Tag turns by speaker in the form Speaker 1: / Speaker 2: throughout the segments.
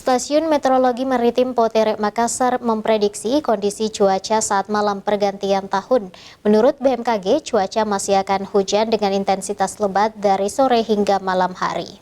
Speaker 1: Stasiun Meteorologi Maritim Poterek Makassar memprediksi kondisi cuaca saat malam pergantian tahun. Menurut BMKG, cuaca masih akan hujan dengan intensitas lebat dari sore hingga malam hari.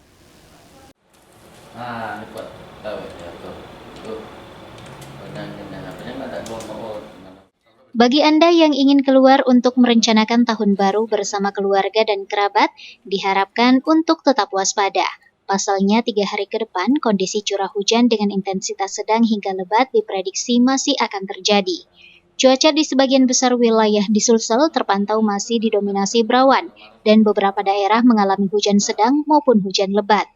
Speaker 1: Bagi Anda yang ingin keluar untuk merencanakan tahun baru bersama keluarga dan kerabat, diharapkan untuk tetap waspada. Pasalnya 3 hari ke depan, kondisi curah hujan dengan intensitas sedang hingga lebat diprediksi masih akan terjadi. Cuaca di sebagian besar wilayah di Sulsel terpantau masih didominasi berawan, dan beberapa daerah mengalami hujan sedang maupun hujan lebat.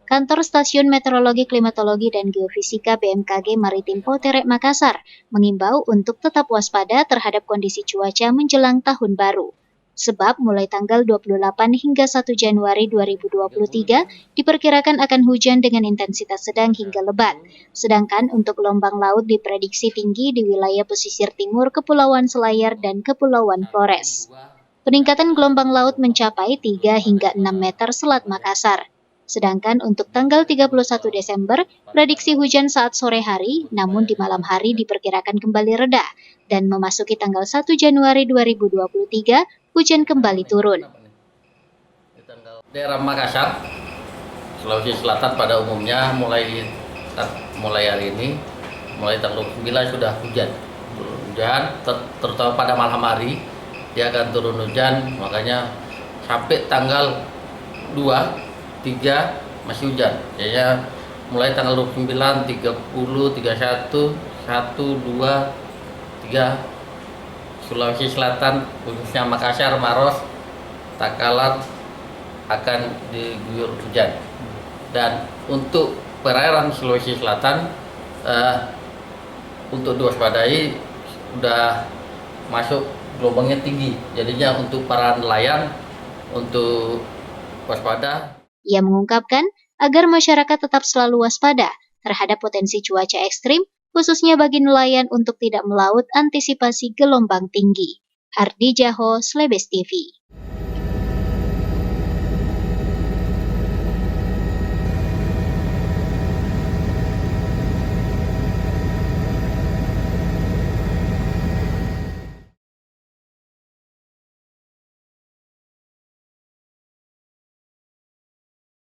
Speaker 1: Kantor Stasiun Meteorologi, Klimatologi, dan Geofisika BMKG Maritim Poterek Makassar mengimbau untuk tetap waspada terhadap kondisi cuaca menjelang tahun baru. Sebab mulai tanggal 28 hingga 1 Januari 2023 diperkirakan akan hujan dengan intensitas sedang hingga lebat. Sedangkan untuk gelombang laut diprediksi tinggi di wilayah pesisir timur Kepulauan Selayar dan Kepulauan Flores. Peningkatan gelombang laut mencapai 3 hingga 6 meter Selat Makassar. Sedangkan untuk tanggal 31 Desember, prediksi hujan saat sore hari, namun di malam hari diperkirakan kembali reda, dan memasuki tanggal 1 Januari 2023, hujan kembali turun.
Speaker 2: Daerah Makassar, Sulawesi Selatan pada umumnya mulai hari ini, mulai tanggal 9 sudah hujan. Terutama pada malam hari, dia akan turun hujan, makanya sampai tanggal 2, 3 masih hujan. Jadinya mulai tanggal 29, 30, 31, 1, 2, 3 Sulawesi Selatan khususnya Makassar, Maros, Takalar akan diguyur hujan. Dan untuk perairan Sulawesi Selatan untuk diwaspadai sudah masuk gelombangnya tinggi. Jadinya untuk para nelayan untuk waspada.
Speaker 1: Ia mengungkapkan agar masyarakat tetap selalu waspada terhadap potensi cuaca ekstrim, khususnya bagi nelayan untuk tidak melaut antisipasi gelombang tinggi. Hardi Jaho, Slebes TV.